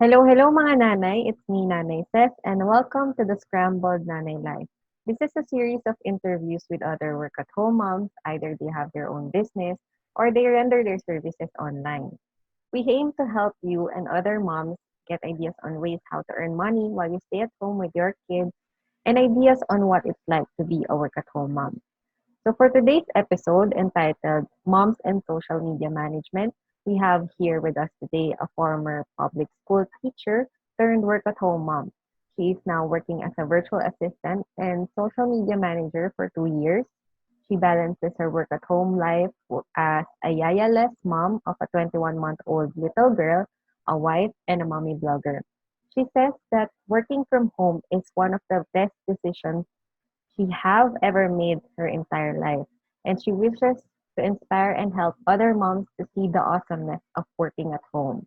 Hello mga nanay. It's me, Nanay Cess, and welcome to the Scrambled Nanay Life. This is a series of interviews with other work-at-home moms. Either they have their own business or they render their services online. We aim to help you and other moms get ideas on ways how to earn money while you stay at home with your kids and ideas on what it's like to be a work-at-home mom. So for today's episode entitled Moms and Social Media Management, we have here with us today a former public school teacher turned work at home mom. She is now working as a virtual assistant and social media manager for 2 years. She balances her work at home life as a yaya-less mom of a 21-month-old little girl, a wife, and a mommy blogger. She says that working from home is one of the best decisions she have ever made her entire life, and she wishes to inspire and help other moms to see the awesomeness of working at home.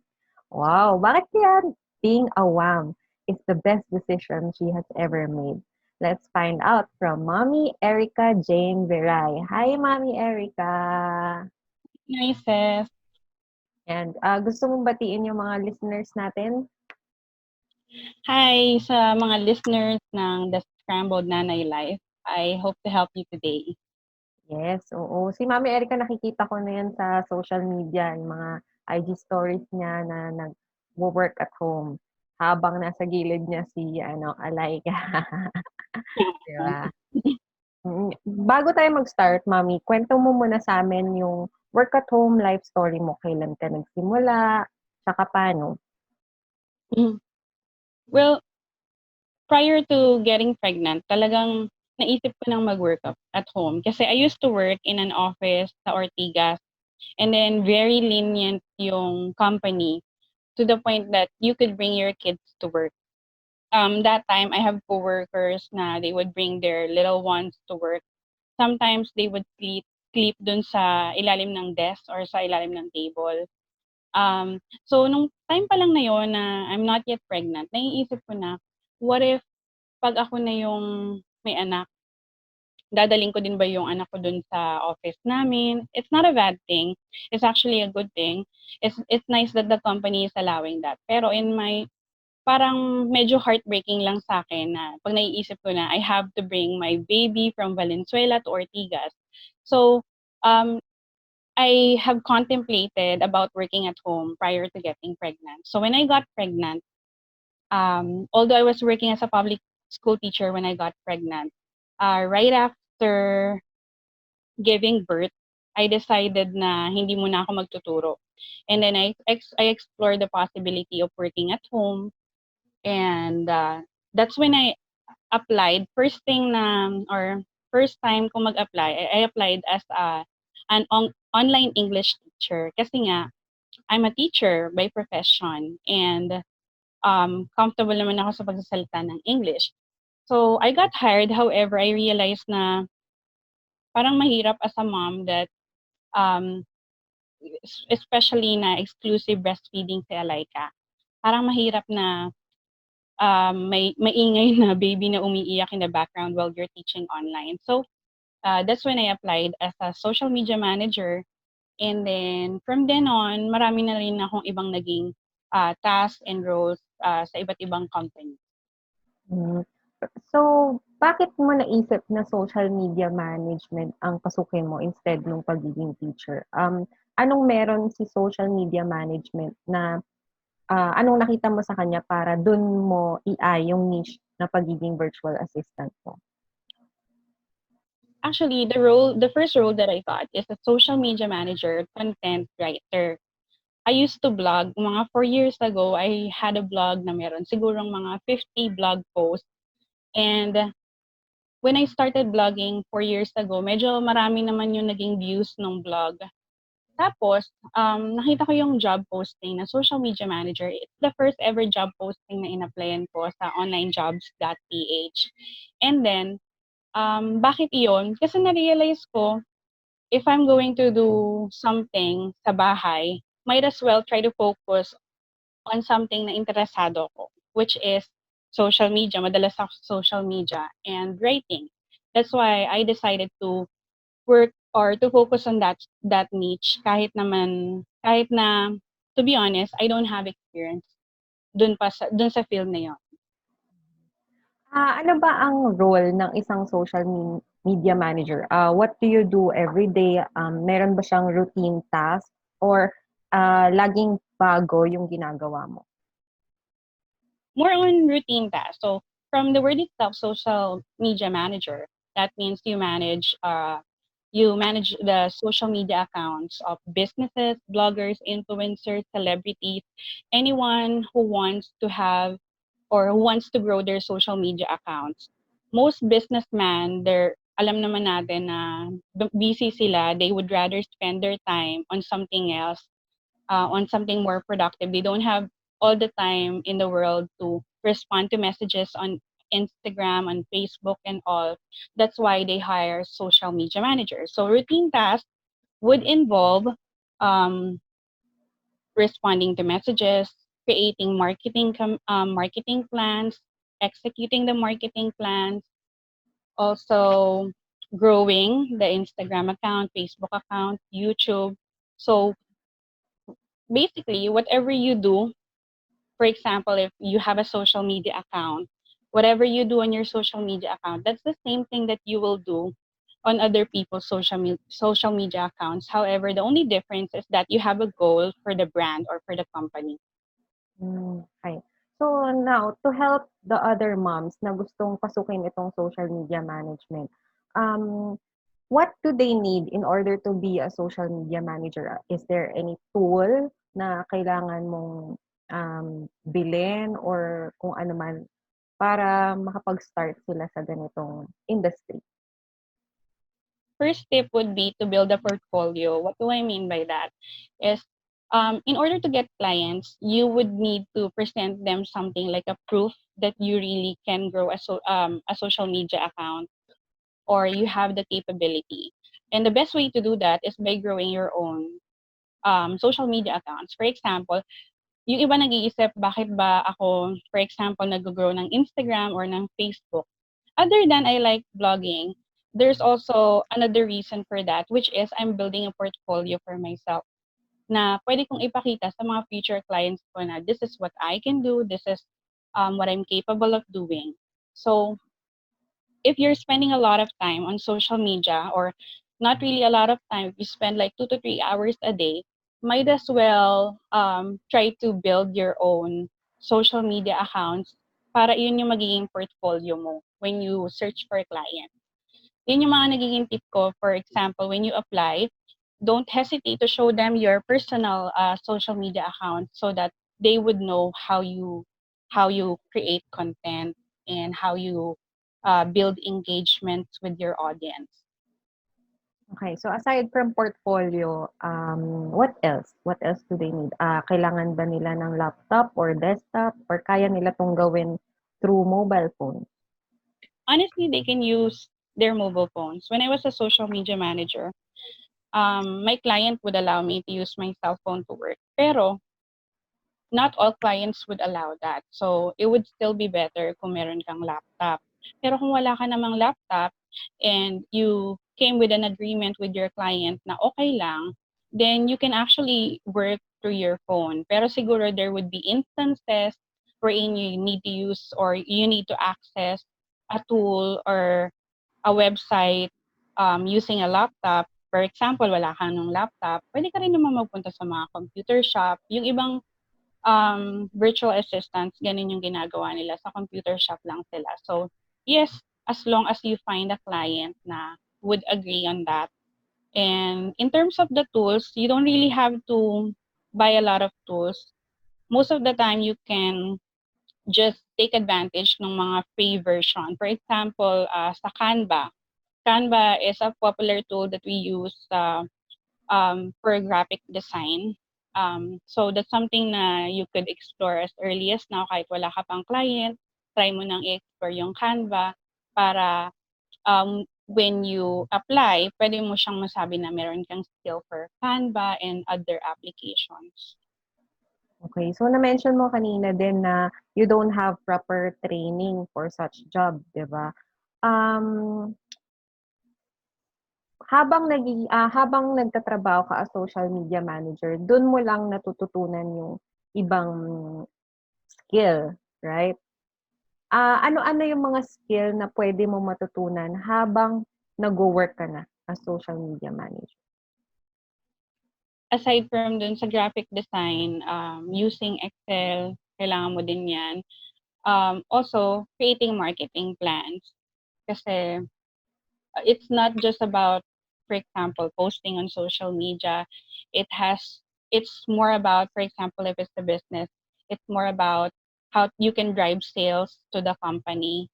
Wow, bakit kaya being a mom is the best decision she has ever made? Let's find out from Mommy Erika Jane Viray. Hi, Mommy Erika! Pinay Cess. And gusto mong batiin yung mga listeners natin? Hi sa mga listeners ng The Scrambled Nanay Life. I hope to help you today. Yes, oo. Si Mami Erika nakikita ko na yan sa social media, yung mga IG stories niya na nagwo-work at home habang nasa gilid niya si Alaika. 'Di ba? Bago tayo mag-start, Mami, kwento mo muna sa amin yung work at home life story mo. Kailan ka nagsimula, tsaka paano? Well, prior to getting pregnant, talagang naisip ko nang mag-work at home. Kasi I used to work in an office sa Ortigas, and then very lenient yung company to the point that you could bring your kids to work. That time, I have coworkers na they would bring their little ones to work. Sometimes they would sleep dun sa ilalim ng desk or sa ilalim ng table. So nung time pa lang na yun na I'm not yet pregnant, naiisip ko na, what if 'pag ako na yung may anak, dadalhin ko din ba yung anak ko dun sa office namin? It's not a bad thing. It's actually a good thing. It's nice that the company is allowing that. Pero in my parang medyo heartbreaking lang sa akin na 'pag naiisip ko na I have to bring my baby from Valenzuela to Ortigas. So, um, I have contemplated about working at home prior to getting pregnant. So when I got pregnant, although I was working as a public school teacher when I got pregnant, right after giving birth, I decided na hindi muna ako magtuturo. And then I explored the possibility of working at home. And that's when I applied. First time ko mag-apply, I applied as an online English teacher. Kasi nga, I'm a teacher by profession and comfortable naman ako sa pagsasalita ng English. So, I got hired. However, I realized na parang mahirap as a mom that um, especially na exclusive breastfeeding si Alaika. Parang mahirap na may maingay na baby na umiiyak in the background while you're teaching online. So, that's when I applied as a social media manager. And then, from then on, marami na rin akong ibang naging tasks and roles sa iba't ibang company. Hmm. So, bakit mo naisip na social media management ang pasukin mo instead nung pagiging teacher? Anong meron si social media management na anong nakita mo sa kanya para dun mo yung niche na pagiging virtual assistant mo? Actually, the first role that I got is a social media manager, content writer. I used to blog. Mga 4 years ago, I had a blog na meron sigurong mga 50 blog posts. And when I started blogging 4 years ago, medyo marami naman yung naging views ng blog. Tapos, nakita ko yung job posting na social media manager. It's the first ever job posting na in-applyan ko sa onlinejobs.ph. And then, bakit iyon? Kasi na-realize ko, if I'm going to do something sa bahay, might as well try to focus on something na interesado ko, which is social media. Madalas ako sa social media and writing. That's why I decided to work or to focus on that niche kahit na to be honest, I don't have experience dun sa field na yon. Ano ba ang role ng isang social media manager? What do you do every day? Meron ba siyang routine task or laging bago yung ginagawa mo? More on routine tasks. So from the word itself, social media manager, that means you manage the social media accounts of businesses, bloggers, influencers, celebrities, anyone who wants to have or who wants to grow their social media accounts. Most businessmen, they're alam naman natin na busy sila, they would rather spend their time on something more productive. They don't have all the time in the world to respond to messages on Instagram, on Facebook, and all. That's why they hire social media managers. So routine tasks would involve um, responding to messages, creating marketing plans, executing the marketing plans, also growing the Instagram account, Facebook account, YouTube. So basically, whatever you do, for example, if you have a social media account, whatever you do on your social media account, that's the same thing that you will do on other people's social media accounts. However, the only difference is that you have a goal for the brand or for the company. Okay. So now, to help the other moms na gustong pasukin itong social media management, um, what do they need in order to be a social media manager? Is there any tool na kailangan mong bilhin or kung ano man para makapag-start sila sa ganitong industry? First step would be to build a portfolio. What do I mean by that? Is in order to get clients, you would need to present them something like a proof that you really can grow a social media account or you have the capability. And the best way to do that is by growing your own social media accounts. For example, yung iba nag-iisip, bakit ba ako, for example, nag-grow ng Instagram or ng Facebook? Other than I like blogging, there's also another reason for that, which is I'm building a portfolio for myself na pwede kong ipakita sa mga future clients ko na this is what I can do, this is what I'm capable of doing. So if you're spending a lot of time on social media or not really a lot of time, if you spend like 2 to 3 hours a day, might as well try to build your own social media accounts para yun yung magiging portfolio mo when you search for clients. Yun yung mga nagiging tip ko. For example, when you apply, don't hesitate to show them your personal social media account so that they would know how you create content and how you build engagements with your audience. Okay, so aside from portfolio, what else? What else do they need? Kailangan ba nila ng laptop or desktop or kaya nila 'tong gawin through mobile phone? Honestly, they can use their mobile phones. When I was a social media manager, my client would allow me to use my cell phone to work. Pero not all clients would allow that. So, it would still be better kung meron kang laptop. Pero kung wala ka namang laptop and you came with an agreement with your client na okay lang, then you can actually work through your phone. Pero siguro there would be instances wherein you need to use or you need to access a tool or a website using a laptop. For example, wala ka nung laptop, pwede ka rin naman magpunta sa mga computer shop. Yung ibang virtual assistants, ganun yung ginagawa nila. Sa computer shop lang sila. So, yes, as long as you find a client na would agree on that. And in terms of the tools, you don't really have to buy a lot of tools. Most of the time, you can just take advantage ng mga free version. For example, sa Canva. Canva is a popular tool that we use for graphic design. So that's something na you could explore as early as now kahit wala ka pang client. Try mo nang i-explore yung Canva para when you apply, pwede mo siyang masabi na meron kang skill for Canva and other applications. Okay, so na-mention mo kanina din na you don't have proper training for such job, 'di ba? Um, habang nagtatrabaho ka as social media manager, dun mo lang natututunan yung ibang skill, right? Ano-ano yung mga skill na pwede mo matutunan habang nagwo-work ka na as social media manager? Aside from dun sa graphic design, using Excel, kailangan mo din yan. Also, creating marketing plans. Kasi it's not just about, for example, posting on social media. It has, it's more about, for example, if it's a business, it's more about how you can drive sales to the company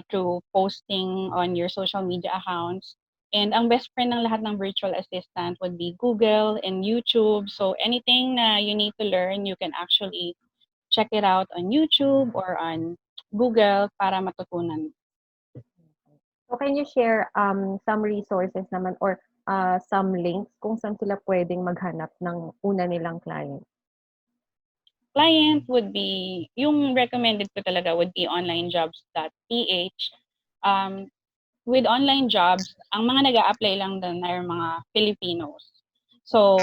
through posting on your social media accounts. And ang best friend ng lahat ng virtual assistant would be Google and YouTube. So anything na you need to learn, you can actually check it out on YouTube or on Google para matutunan. So can you share some resources naman or some links kung saan sila pwedeng maghanap ng una nilang client? Client would be, yung recommended ko talaga would be onlinejobs.ph. With online jobs, ang mga nag-a-apply lang doon ay mga Filipinos. So,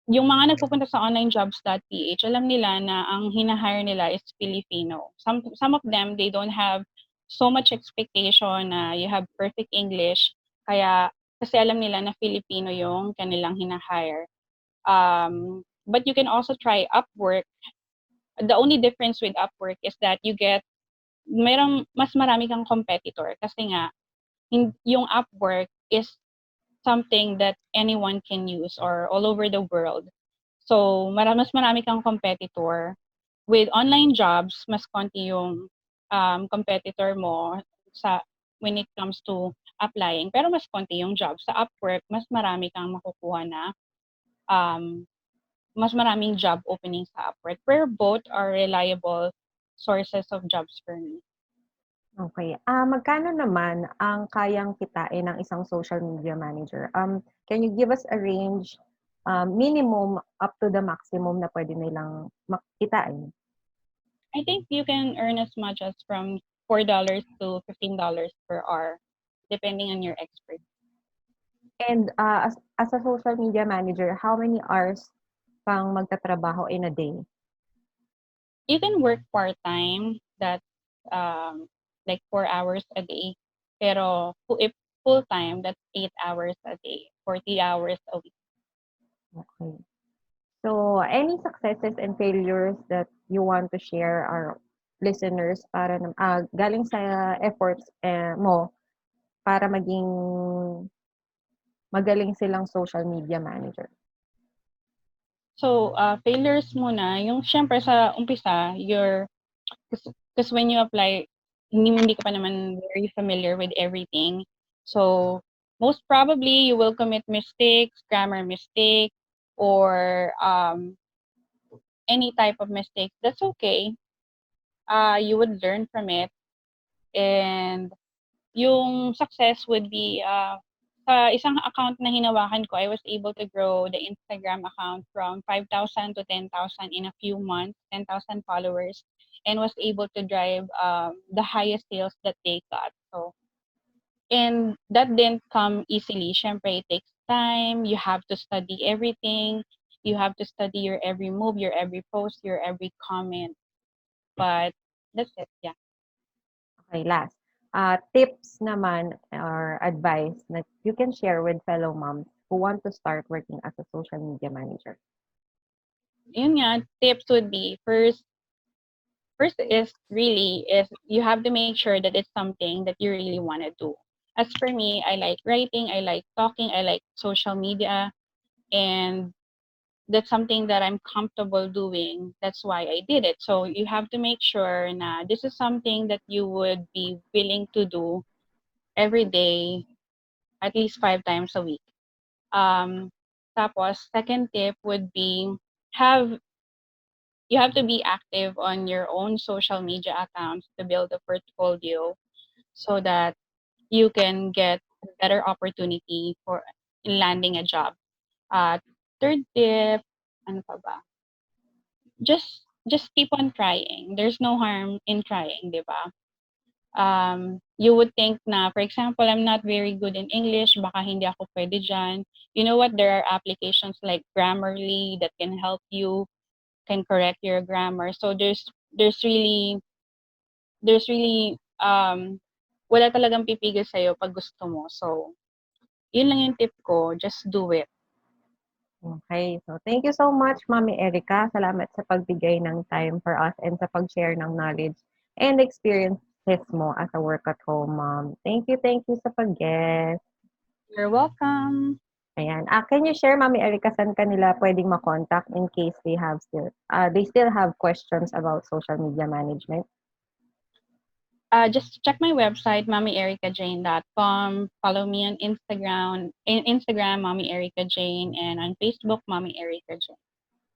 yung mga nagpupunta sa onlinejobs.ph, alam nila na ang hina-hire nila is Filipino. Some of them, they don't have so much expectation na you have perfect English, kaya kasi alam nila na Filipino yung kanilang hina-hire. But you can also try Upwork. The only difference with Upwork is that you get mas marami kang competitor kasi nga yung Upwork is something that anyone can use or all over the world. So, mas marami kang competitor. With online jobs, mas konti yung competitor mo sa when it comes to applying. Pero mas konti yung job. Sa Upwork, mas marami kang makukuha na um, mas maraming job openings sa Upwork. Where both are reliable sources of jobs for me. Okay. Magkano naman ang kayang kitain ng isang social media manager? Can you give us a range, minimum up to the maximum na pwede nilang kitain? I think you can earn as much as from $4 to $15 per hour, depending on your expertise. And as a social media manager, how many hours kang magtatrabaho in a day? You can work part-time, that's like 4 hours a day. Pero if full-time, that's 8 hours a day, 40 hours a week. Okay. So, any successes and failures that you want to share our listeners para galing sa efforts mo para maging magaling silang social media manager? So, failures muna, yung syempre sa umpisa, because when you apply, hindi ka pa naman very familiar with everything. So, most probably, you will commit mistakes, grammar mistake, or any type of mistakes. That's okay. You would learn from it. And yung success would be, sa isang account na hinawakan ko, I was able to grow the Instagram account from 5,000 to 10,000 in a few months, 10,000 followers, and was able to drive the highest sales that they got. So, and that didn't come easily. Syempre, it takes time. You have to study everything. You have to study your every move, your every post, your every comment. But that's it. Yeah. Okay, last. Tips naman or advice that you can share with fellow moms who want to start working as a social media manager. Yun nga, tips would be first is you have to make sure that it's something that you really want to do. As for me, I like writing, I like talking, I like social media, and that's something that I'm comfortable doing. That's why I did it. So you have to make sure na this is something that you would be willing to do every day, at least 5 times a week. Um, Tapos, second tip would be have you have to be active on your own social media accounts to build a portfolio so that you can get a better opportunity for landing a job. Uh, Third tip, ano pa ba? Just keep on trying. There's no harm in trying, di ba? You would think na, for example, I'm not very good in English, baka hindi ako pwede dyan. You know what? There are applications like Grammarly that can help you can correct your grammar. So there's really wala talagang pipigil sa'yo pag gusto mo. So, yun lang yung tip ko, just do it. Okay. So, thank you so much, Mami Erika. Salamat sa pagbigay ng time for us and sa pag-share ng knowledge and experiences mo as a work-at-home mom. Thank you sa pag-guest. You're welcome. Ayan. Can you share, Mami Erika, saan kanila pwedeng makontakt in case they still have questions about social media management? Just check my website, mommyericajane.com. Follow me on Instagram, Mommy Erika Jane, and on Facebook, Mommy Erika Jane.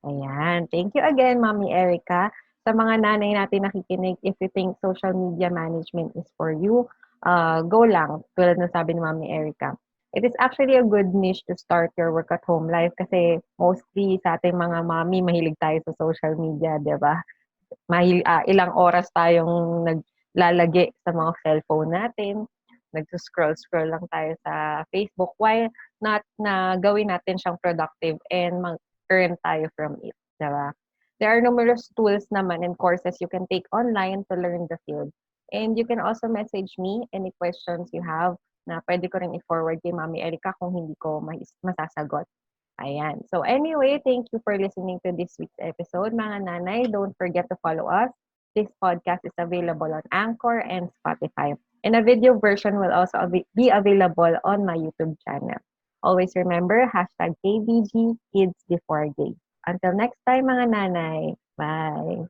Ayan. Thank you again, Mami Erika. Sa mga nanay natin nakikinig, if you think social media management is for you, go lang. Tulad ng sabi ni Mami Erika. It is actually a good niche to start your work-at-home life kasi mostly sa ating mga mami, mahilig tayo sa social media, di ba? Ilang oras tayong naglalagi sa mga cellphone natin. Nagsuscroll-scroll lang tayo sa Facebook. Why not na gawin natin siyang productive and mag-earn tayo from it, diba? There are numerous tools naman and courses you can take online to learn the field. And you can also message me any questions you have na pwede ko rin i-forward kay Mami Erika kung hindi ko masasagot. Ayan. So anyway, thank you for listening to this week's episode. Mga nanay, don't forget to follow us. This podcast is available on Anchor and Spotify. And a video version will also be available on my YouTube channel. Always remember, #KBG Kids Before Gay. Until next time, mga nanay. Bye!